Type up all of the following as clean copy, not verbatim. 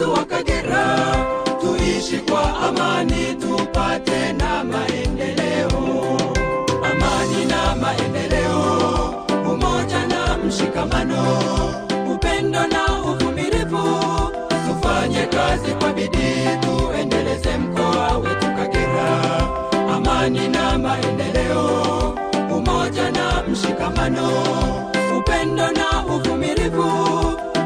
watu wa Kagera, tuishi kwa amani tupate na maendeleo. Amani na maendeleo, umoja na mshikamano, upendo na uvumilivu, tufanye kazi kwa bidii tuendeleze mkoa wetu Kagera. Amani na maendeleo, umoja na mshikamano, upendo na uvumilivu,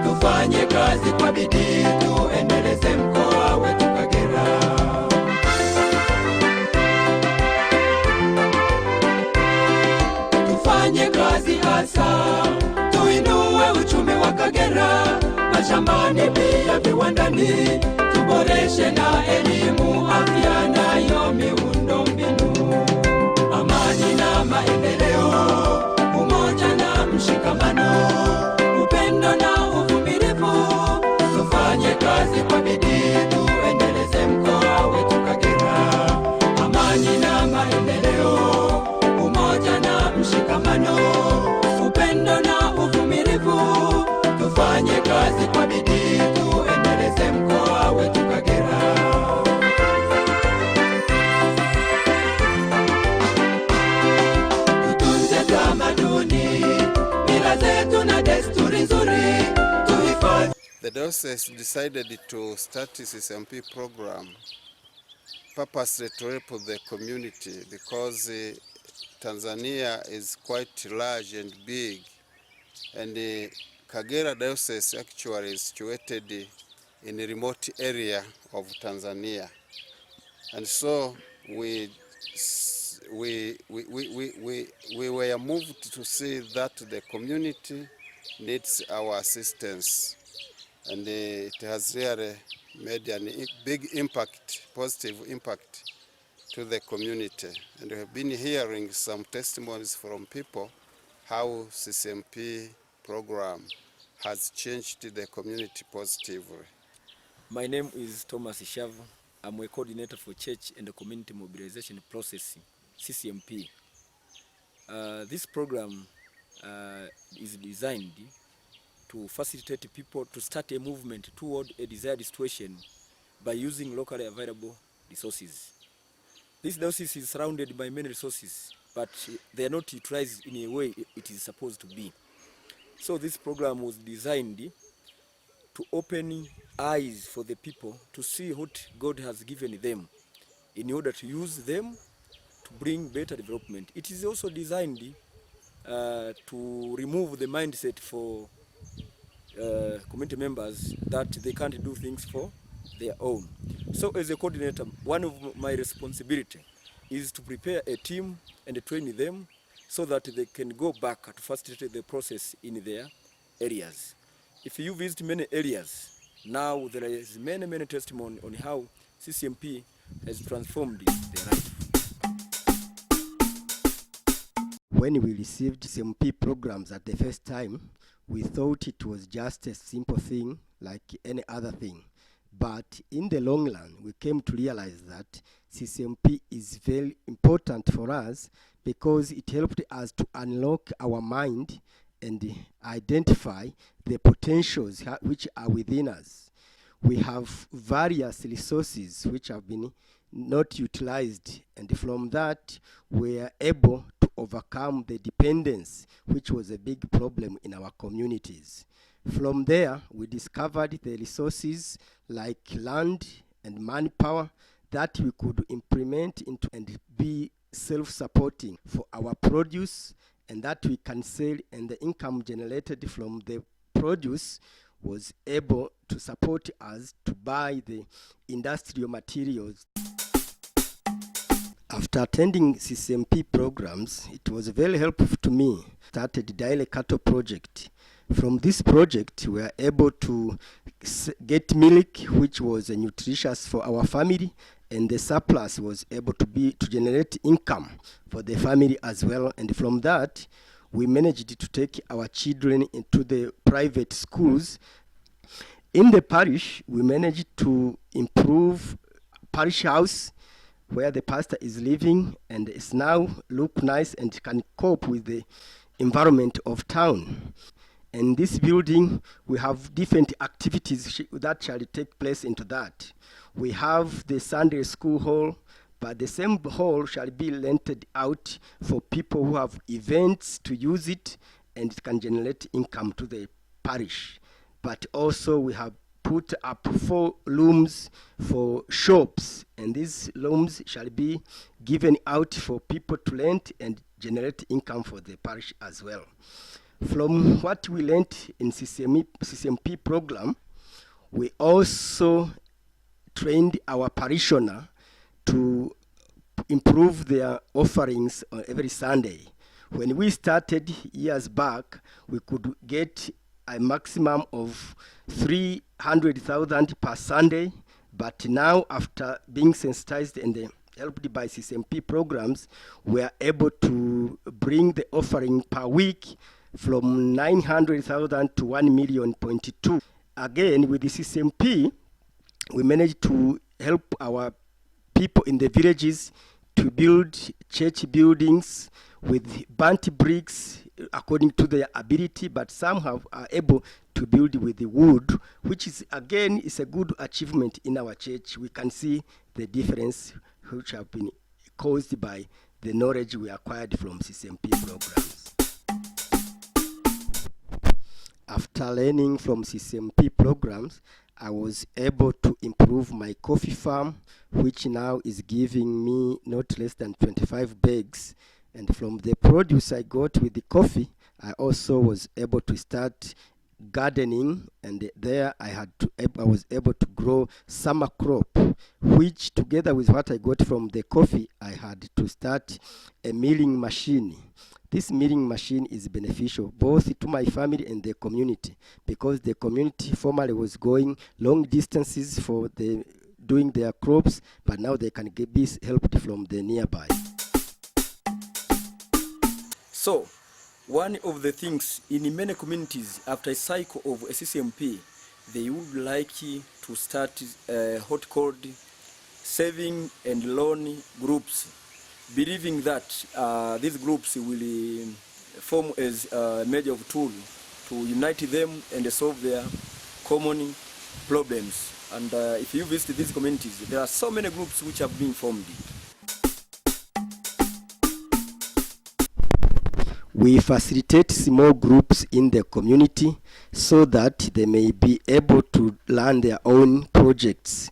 tufanye kazi kwa bidii tuendeleze mkoa wetu Kagera. Tufanye kazi hasa tuinue uchumi wa Kagera, mashambani pia viwandani, tuboreshe na elimu, afya nayo miundombinu. Amani na maendeleo, umoja na mshikamano, upendo na uvumilivu, tufanye kazi kwa bidii tuendeleze mkoa wetu Kagera. Amani na maendeleo, umoja na mshikamano, upendo na uvumilivu, tufanye kazi kwa bidii tuendeleze mkoa wetu Kagera. Tutunze tamaduni, mila zetu na desturi nzuri, tuhifadhi. The diocese decided to start CCMP program purposely to help the community because Tanzania is quite large and big, and Kagera diocese actually is situated in a remote area of Tanzania, and so we were moved to see that the community needs our assistance, and it has really made a big impact, positive impact to the community. And we have been hearing some testimonies from people how CCMP program has changed the community positively. My name is Thomas Ishavu. I'm a coordinator for Church and the Community Mobilization Process, CCMP. This program is designed to facilitate people to start a movement toward a desired situation by using locally available resources. This diocese is surrounded by many resources, but they are not utilized in a way it is supposed to be. So this program was designed to open eyes for the people to see what God has given them in order to use them to bring better development. It is also designed to remove the mindset for community members that they can't do things for their own. So as a coordinator, one of my responsibility is to prepare a team and train them so that they can go back to facilitate the process in their areas. If you visit many areas, now there is many testimony on how CCMP has transformed their life. When we received CCMP programs at the first time, we thought it was just a simple thing like any other thing. But in the long run, we came to realize that CCMP is very important for us because it helped us to unlock our mind and identify the potentials which are within us. We have various resources which have been not utilized, and from that we are able to overcome the dependence, which was a big problem in our communities. From there, we discovered the resources like land and manpower that we could implement into and be self-supporting for our produce, and that we can sell, and the income generated from the produce was able to support us to buy the industrial materials. After attending CCMP programs, it was very helpful to me. Started the Daily Cattle Project. From this project, we were able to get milk, which was nutritious for our family, and the surplus was able to generate income for the family as well. And from that, we managed to take our children into the private schools. In the parish, we managed to improve parish house where the pastor is living, and it's now look nice and can cope with the environment of town. In this building, we have different activities that shall take place into that. We have the Sunday school hall, but the same hall shall be rented out for people who have events to use it, and it can generate income to the parish. But also we have put up 4 rooms for shops, and these rooms shall be given out for people to rent and generate income for the parish as well. From what we learned in CCMP program, we also trained our parishioner to improve their offerings on every Sunday. When we started years back, we could get a maximum of 300,000 per Sunday, but now after being sensitized and helped by CCMP programs, we are able to bring the offering per week from 900,000 to 1,000,000.2. Again, with the CCMP, we managed to help our people in the villages to build church buildings with burnt bricks according to their ability, but some are able to build with the wood, which is again is a good achievement in our church. We can see the difference which have been caused by the knowledge we acquired from CCMP programs. After learning from CCMP programs, I was able to improve my coffee farm, which now is giving me not less than 25 bags. And from the produce I got with the coffee, I also was able to start gardening, and there I was able to grow summer crop, which together with what I got from the coffee, I had to start a milling machine. This milling machine is beneficial both to my family and the community, because the community formerly was going long distances for doing their crops, but now they can be helped from the nearby. So, one of the things in many communities, after a cycle of a CCMP, they would like to start what called saving and loan groups, believing that these groups will form as a major tool to unite them and solve their common problems. And if you visit these communities, there are so many groups which have been formed. We facilitate small groups in the community so that they may be able to learn their own projects.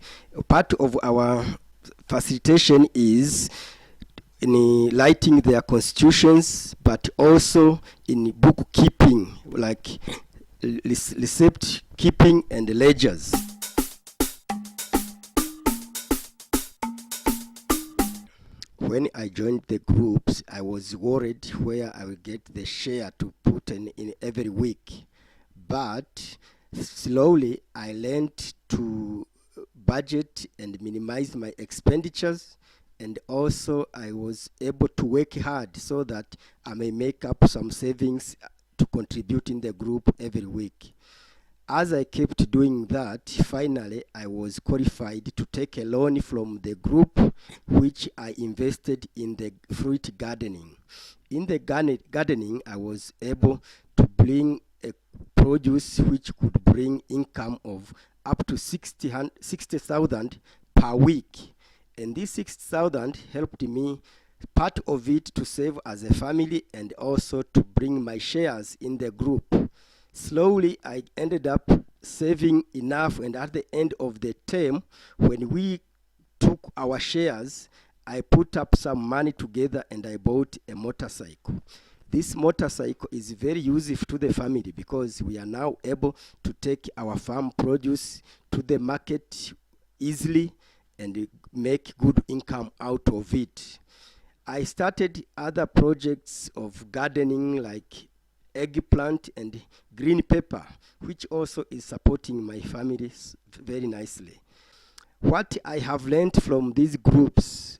Part of our facilitation is in writing their constitutions, but also in bookkeeping, like receipt keeping and ledgers. When I joined the groups, I was worried where I would get the share to put in every week. But slowly I learned to budget and minimize my expenditures, and also I was able to work hard so that I may make up some savings to contribute in the group every week. As I kept doing that, finally I was qualified to take a loan from the group, which I invested in the fruit gardening. In the gardening, I was able to bring a produce which could bring income of up to 60,000 per week. And this 60,000 helped me, part of it to save as a family and also to bring my shares in the group. Slowly, I ended up saving enough, and at the end of the term, when we took our shares, I put up some money together and I bought a motorcycle. This motorcycle is very useful to the family because we are now able to take our farm produce to the market easily and make good income out of it. I started other projects of gardening like eggplant and green pepper, which also is supporting my family very nicely. What I have learned from these groups,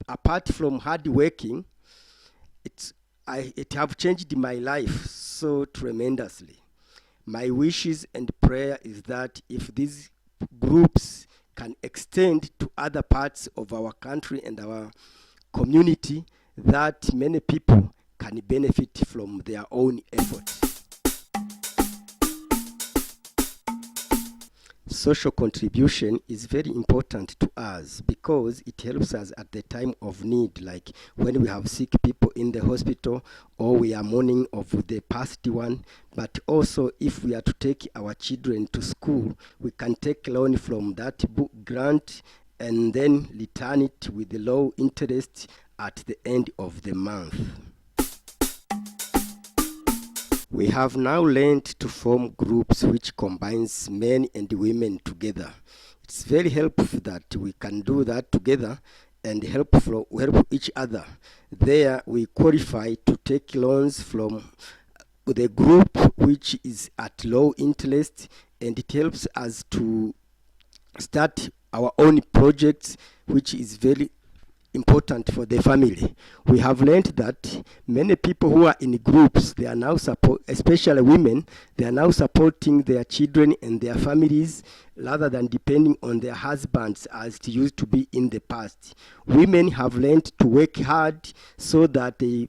apart from hard working, it have changed my life so tremendously. My wishes and prayer is that if these groups can extend to other parts of our country and our community, that many people can benefit from their own efforts. social contribution is very important to us because it helps us at the time of need, like when we have sick people in the hospital or we are mourning of the past one. But also if we are to take our children to school, we can take loan from that grant and then return it with the low interest at the end of the month. We have now learned to form groups which combines men and women together. It's very helpful that we can do that together and help each other. There we qualify to take loans from the group which is at low interest, and it helps us to start our own projects, which is very important for the family. We have learned that many people who are in groups, they are now especially women, they are now supporting their children and their families rather than depending on their husbands as it used to be in the past. Women have learned to work hard so that they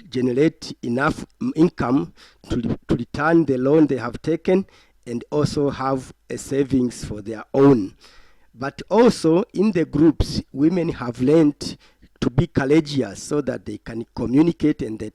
generate enough income to return the loan they have taken and also have a savings for their own. But also in the groups, women have learned to be courageous so that they can communicate and they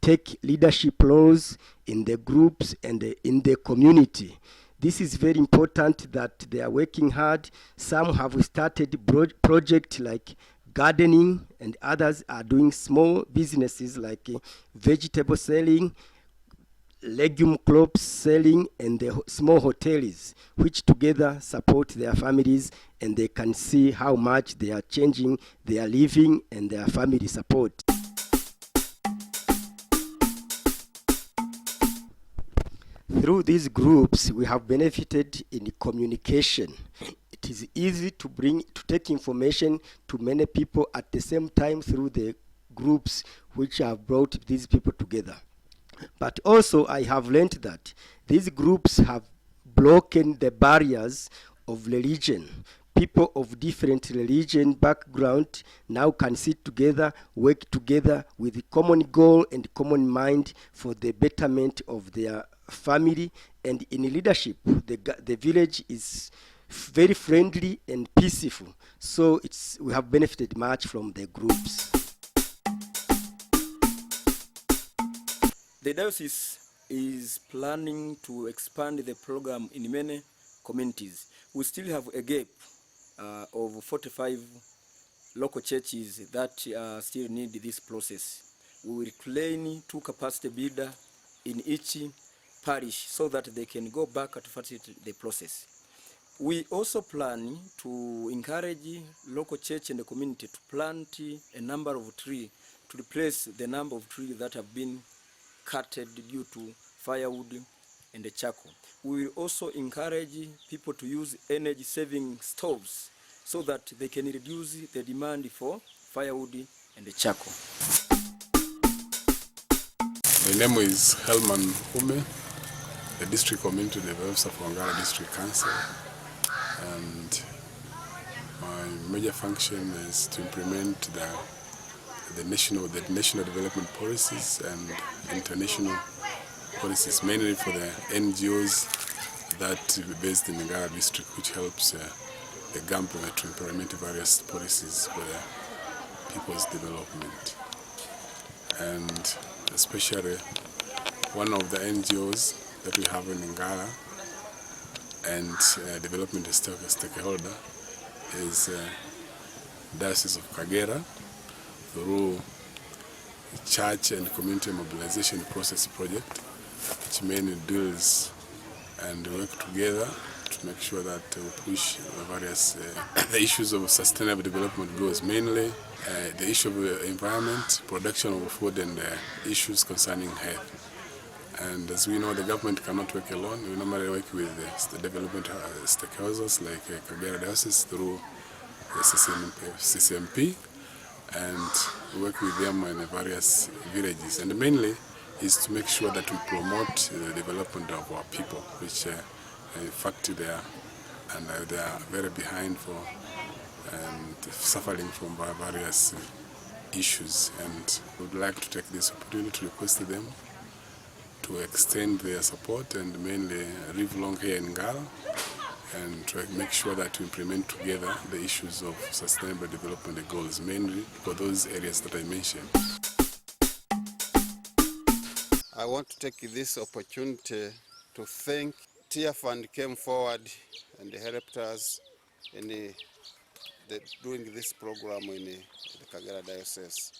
take leadership roles in the groups and in the community. This is very important that they are working hard. Some have started projects like gardening, and others are doing small businesses like vegetable selling, legume crops selling, and the small hotels, which together support their families, and they can see how much they are changing their living and their family support. Through these groups, we have benefited in communication. It is easy to take information to many people at the same time through the groups which have brought these people together. But also I have learned that these groups have broken the barriers of religion. People of different religion background now can sit together, work together with a common goal and common mind for the betterment of their family. And in leadership, the village is very friendly and peaceful. So we have benefited much from the groups. The diocese is planning to expand the program in many communities. We still have a gap of 45 local churches that still need this process. We will train 2 capacity builder in each parish so that they can go back to facilitate the process. We also plan to encourage local church and the community to plant a number of trees to replace the number of trees that have been cutted due to firewood and the charcoal. We will also encourage people to use energy saving stoves so that they can reduce the demand for firewood and the charcoal. My name is Helman Hume, the District Community Developer for Wangara District Council, and my major function is to implement the national development policies and international policies, mainly for the NGOs that are based in the Ngara district, which helps the government to implement various policies for the people's development. And especially one of the NGOs that we have in Ngara and development stakeholder is Diocese of Kagera, through church and community mobilization process project, which mainly deals and work together to make sure that we push various the issues of sustainable development goals, mainly the issue of environment, production of food, and issues concerning health. And as we know, the government cannot work alone. We normally work with the development stakeholders like Kagera Diocese through the CCMP, and work with them in various villages. And mainly is to make sure that we promote the development of our people, which in fact they are very behind for and suffering from various issues. And we would like to take this opportunity to request them to extend their support and mainly live long here in Ngara and to make sure that we implement together the issues of sustainable development goals, mainly for those areas that I mentioned. I want to take this opportunity to thank TIA Fund came forward and helped us in doing this program in the Kagera Diocese.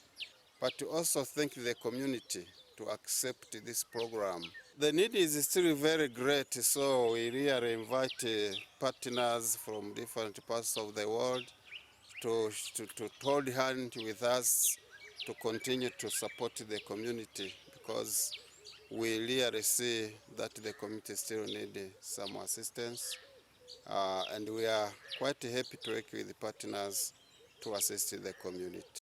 But to also thank the community to accept this program. The need is still very great, so we really invite partners from different parts of the world to hold hand with us to continue to support the community, because we really see that the community still need some assistance, and we are quite happy to work with the partners to assist the community.